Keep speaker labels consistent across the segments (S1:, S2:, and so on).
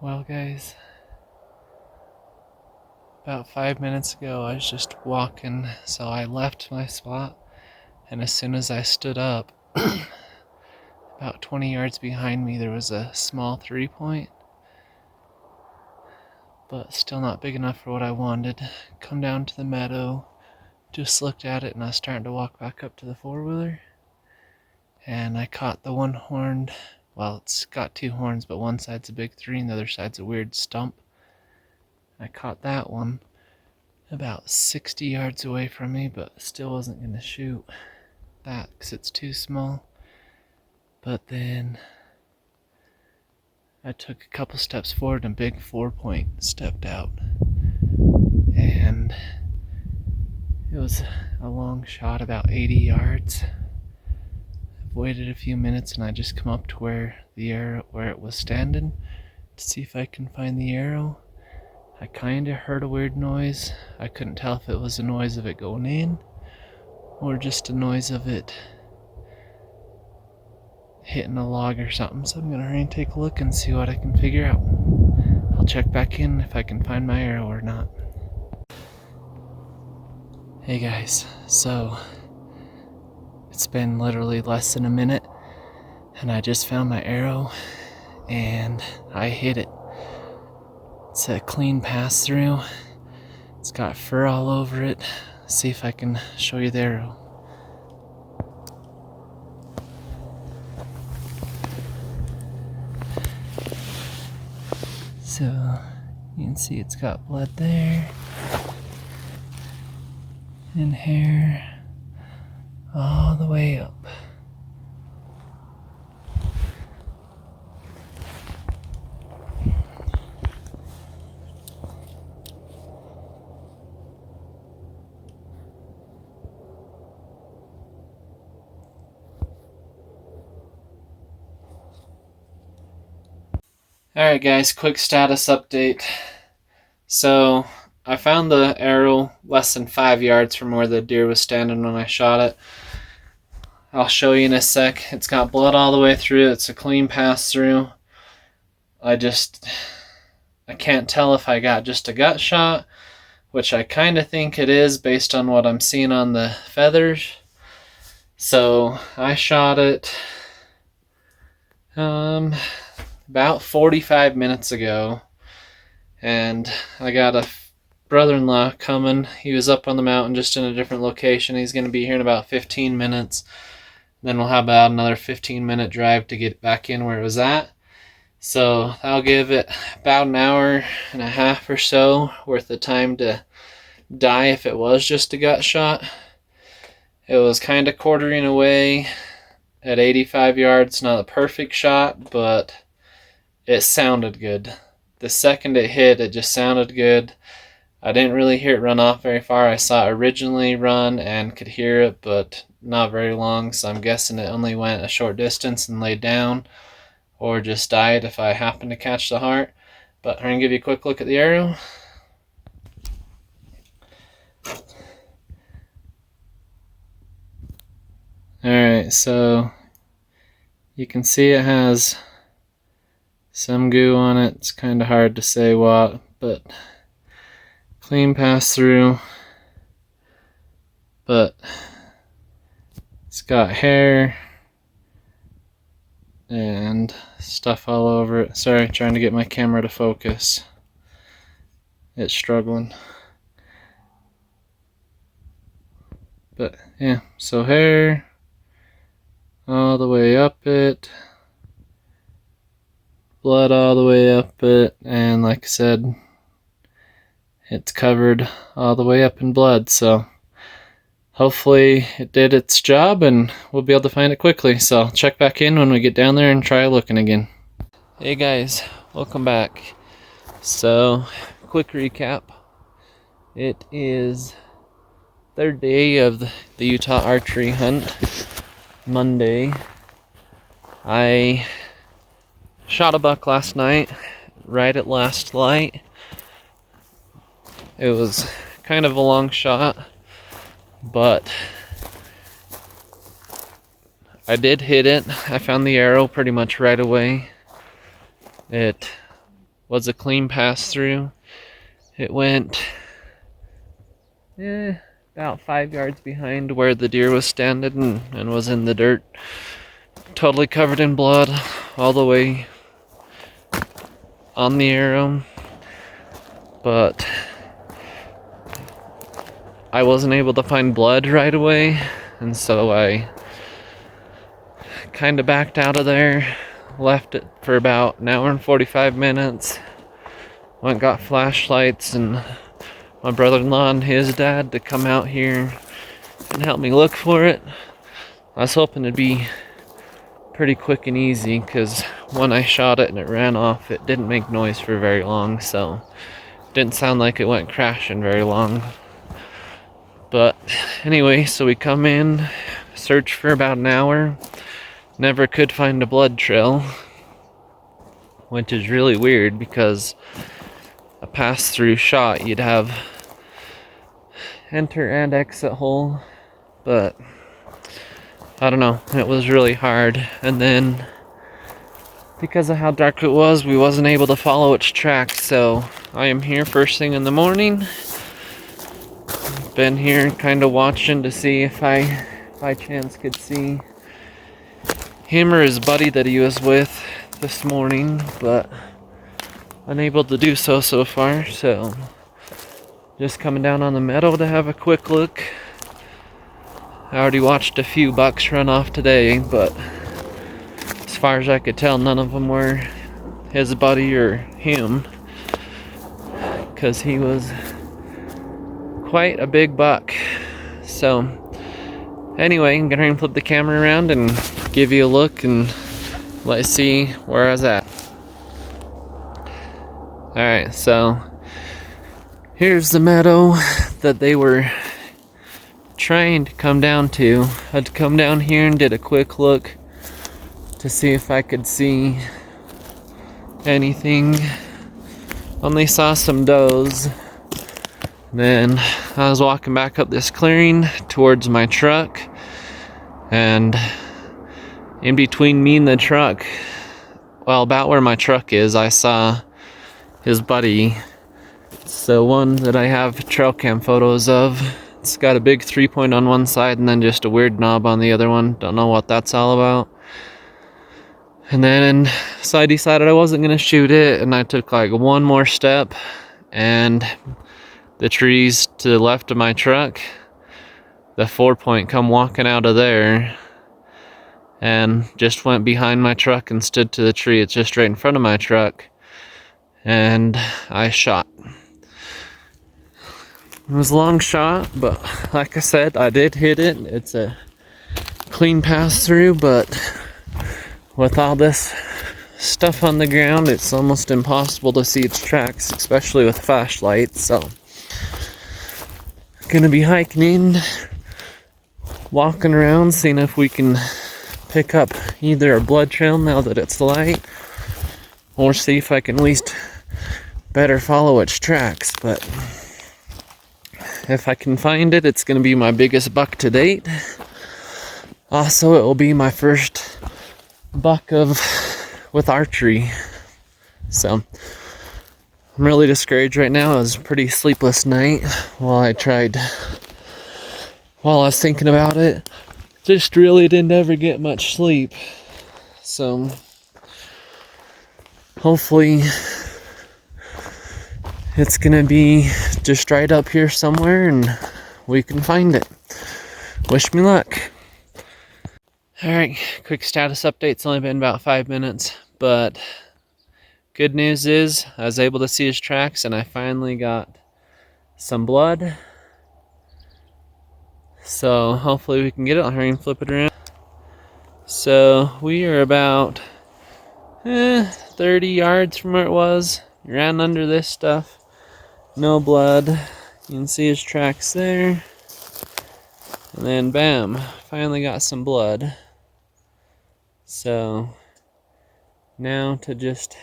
S1: Well, guys, about 5 minutes ago I was just walking, so I left my spot, and as soon as I stood up, about 20 yards behind me there was a small 3-point, but still not big enough for what I wanted. Come down to the meadow, just looked at it, and I was starting to walk back up to the four-wheeler, and I caught the one horned, well, it's got two horns, but one side's a big 3 and the other side's a weird stump. I caught that one about 60 yards away from me, but still wasn't going to shoot that because it's too small. But then I took a couple steps forward and a big 4-point stepped out, and it was a long shot, about 80 yards. I've waited a few minutes and I just come up to where it was standing to see if I can find the arrow. I kinda heard a weird noise. I couldn't tell if it was a noise of it going in or just a noise of it hitting a log or something. So I'm gonna hurry and take a look and see what I can figure out. I'll check back in if I can find my arrow or not. Hey guys, so it's been literally less than a minute and I just found my arrow and I hit it. It's a clean pass through. It's got fur all over it. See if I can show you the arrow. So you can see it's got blood there and hair all the way up. Alright guys, quick status update. So I found the arrow less than 5 yards from where the deer was standing when I shot it. I'll show you in a sec. It's got blood all the way through. It's a clean pass through. I can't tell if I got just a gut shot, which I kind of think it is based on what I'm seeing on the feathers. So I shot it about 45 minutes ago, and I got a brother-in-law coming. He was up on the mountain just in a different location. He's going to be here in about 15 minutes. Then we'll have about another 15-minute drive to get back in where it was at. So I'll give it about an hour and a half or so worth of time to die if it was just a gut shot. It was kind of quartering away at 85 yards. Not a perfect shot, but it sounded good. The second it hit, it just sounded good. I didn't really hear it run off very far. I saw it originally run and could hear it, but not very long, so I'm guessing it only went a short distance and laid down, or just died if I happened to catch the heart. But I'm going to give you a quick look at the arrow. Alright, so you can see it has some goo on it. It's kind of hard to say what, but clean pass through. But it's got hair and stuff all over it. Sorry, trying to get my camera to focus. It's struggling. But yeah, so hair all the way up it, blood all the way up it, and like I said, it's covered all the way up in blood. So hopefully it did its job and we'll be able to find it quickly. So I'll check back in when we get down there and try looking again. Hey guys, welcome back. So quick recap. It is third day of the Utah archery hunt. Monday. I shot a buck last night right at last light. It was kind of a long shot, but I did hit it. I found the arrow pretty much right away. It was a clean pass through. It went about 5 yards behind where the deer was standing and was in the dirt. Totally covered in blood all the way on the arrow. But I wasn't able to find blood right away, and so I kind of backed out of there, left it for about an hour and 45 minutes, went and got flashlights and my brother-in-law and his dad to come out here and help me look for it. I was hoping it'd be pretty quick and easy, because when I shot it and it ran off, it didn't make noise for very long, so it didn't sound like it went crashing very long. But anyway, so we come in, search for about an hour, never could find a blood trail, which is really weird because a pass-through shot, you'd have enter and exit hole, but I don't know, it was really hard. And then because of how dark it was, we wasn't able to follow its tracks, so I am here first thing in the morning. Been here kind of watching to see if I by chance could see him or his buddy that he was with this morning, but unable to do so far, so just coming down on the meadow to have a quick look. I already watched a few bucks run off today, but as far as I could tell, none of them were his buddy or him, because he was quite a big buck. So anyway, I'm gonna flip the camera around and give you a look and let's see where I was at. Alright, so here's the meadow that they were trying to come down to. I'd come down here and did a quick look to see if I could see anything. Only saw some does. Then I was walking back up this clearing towards my truck, and in between me and the truck, well, about where my truck is, I saw his buddy. It's the one that I have trail cam photos of. It's got a big 3-point on one side and then just a weird knob on the other one. Don't know what that's all about. And then, so I decided I wasn't going to shoot it, and I took like one more step, and the trees to the left of my truck, the 4-point come walking out of there and just went behind my truck and stood to the tree. It's just right in front of my truck, and I shot. It was a long shot, but like I said, I did hit it. It's a clean pass through, but with all this stuff on the ground, it's almost impossible to see its tracks, especially with flashlights. So gonna be hiking in, walking around, seeing if we can pick up either a blood trail now that it's light, or see if I can at least better follow its tracks. But if I can find it, it's gonna be my biggest buck to date. Also, it will be my first buck with archery. So I'm really discouraged right now. It was a pretty sleepless night while I was thinking about it. Just really didn't ever get much sleep. So hopefully it's gonna be just right up here somewhere and we can find it. Wish me luck. Alright, quick status update. It's only been about 5 minutes, but good news is I was able to see his tracks and I finally got some blood. So hopefully we can get it. I'll hurry and flip it around. So we are about 30 yards from where it was. Ran under this stuff. No blood. You can see his tracks there. And then bam, finally got some blood. So now to just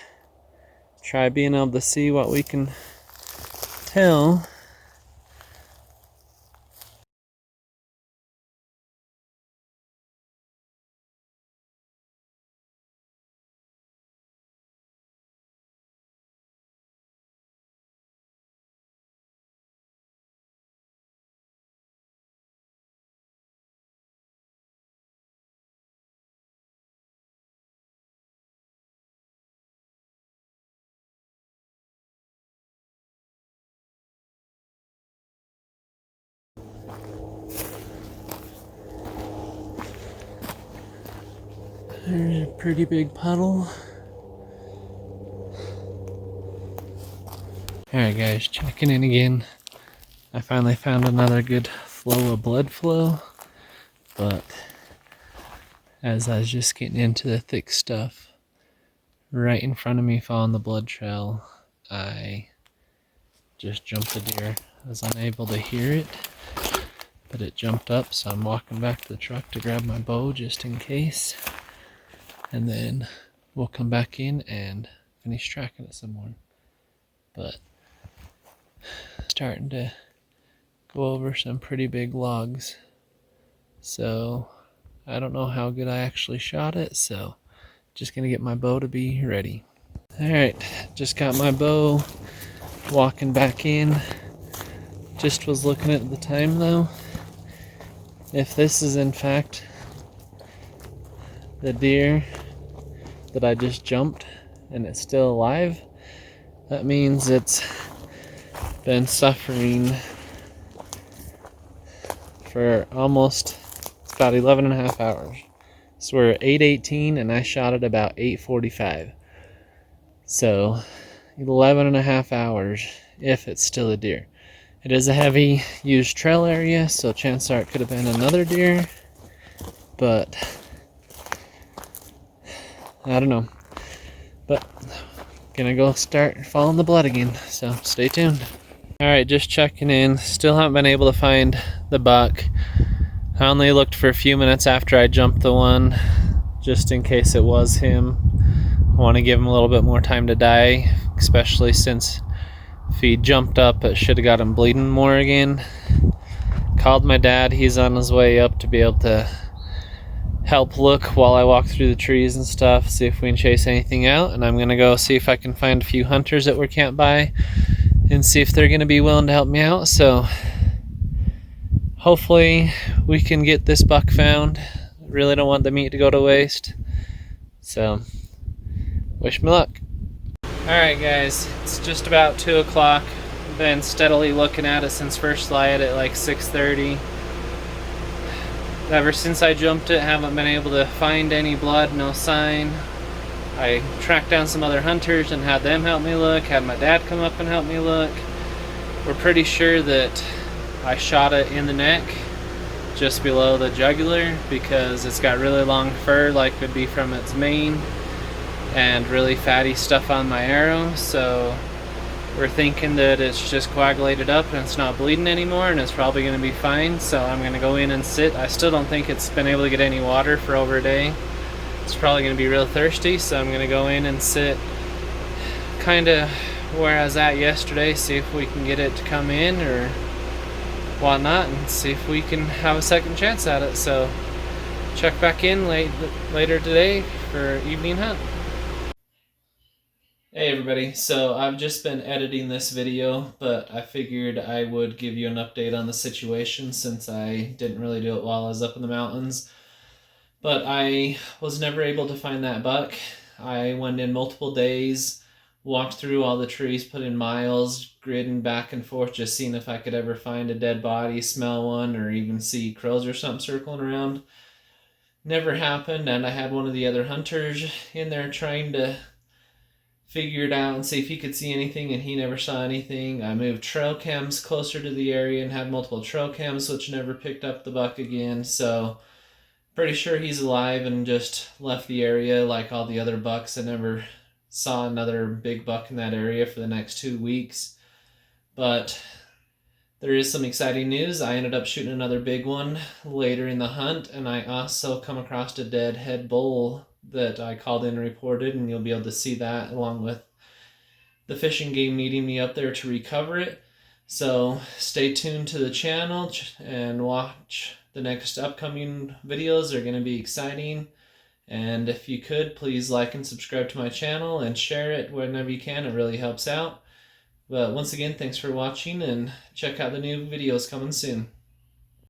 S1: try being able to see what we can tell. There's a pretty big puddle. Alright guys, checking in again. I finally found another good flow of blood flow, but as I was just getting into the thick stuff, right in front of me following the blood trail, I just jumped a deer. I was unable to hear it, but it jumped up, so I'm walking back to the truck to grab my bow just in case. And then we'll come back in and finish tracking it some more. But starting to go over some pretty big logs. So I don't know how good I actually shot it, so just gonna get my bow to be ready. Alright, just got my bow, walking back in. Just was looking at the time though. If this is in fact the deer that I just jumped and it's still alive, that means it's been suffering for almost about 11 and a half hours. So we're at 8:18 and I shot it about 8:45. So 11 and a half hours if it's still a deer. It is a heavy used trail area, so chances are it could have been another deer, but I don't know. But gonna go start following the blood again, so stay tuned. Alright, just checking in. Still haven't been able to find the buck. I only looked for a few minutes after I jumped the one, just in case it was him. I want to give him a little bit more time to die, especially since if he jumped up, it should have got him bleeding more again. Called my dad. He's on his way up to be able to help look while I walk through the trees and stuff, see if we can chase anything out. And I'm going to go see if I can find a few hunters that we can't buy and see if they're going to be willing to help me out. So hopefully we can get this buck found. Really don't want the meat to go to waste. So wish me luck. Alright guys, it's just about 2 o'clock. Been steadily looking at it since first light at like 6:30. Ever since I jumped it, haven't been able to find any blood, no sign. I tracked down some other hunters and had them help me look, had my dad come up and help me look. We're pretty sure that I shot it in the neck, just below the jugular, because it's got really long fur like would be from its mane, and really fatty stuff on my arrow, so we're thinking that it's just coagulated up and it's not bleeding anymore and it's probably going to be fine. So I'm going to go in and sit. I still don't think it's been able to get any water for over a day. It's probably going to be real thirsty, so I'm going to go in and sit kind of where I was at yesterday, see if we can get it to come in or whatnot, and see if we can have a second chance at it. So check back in later today for evening hunt. Hey everybody, so I've just been editing this video, but I figured I would give you an update on the situation since I didn't really do it while I was up in the mountains. But I was never able to find that buck. I went in multiple days, walked through all the trees, put in miles, gridding back and forth, just seeing if I could ever find a dead body, smell one, or even see crows or something circling around. Never happened, and I had one of the other hunters in there trying to figure it out and see if he could see anything, and he never saw anything. I moved trail cams closer to the area and had multiple trail cams, which never picked up the buck again. So pretty sure he's alive and just left the area like all the other bucks. I never saw another big buck in that area for the next 2 weeks. But there is some exciting news. I ended up shooting another big one later in the hunt, and I also come across a dead head bull that I called in and reported, and you'll be able to see that along with the fishing game needing me up there to recover it. So stay tuned to the channel and watch the next upcoming videos. They're going to be exciting, and if you could, please like and subscribe to my channel and share it whenever you can. It really helps out. But once again, thanks for watching, and check out the new videos coming soon.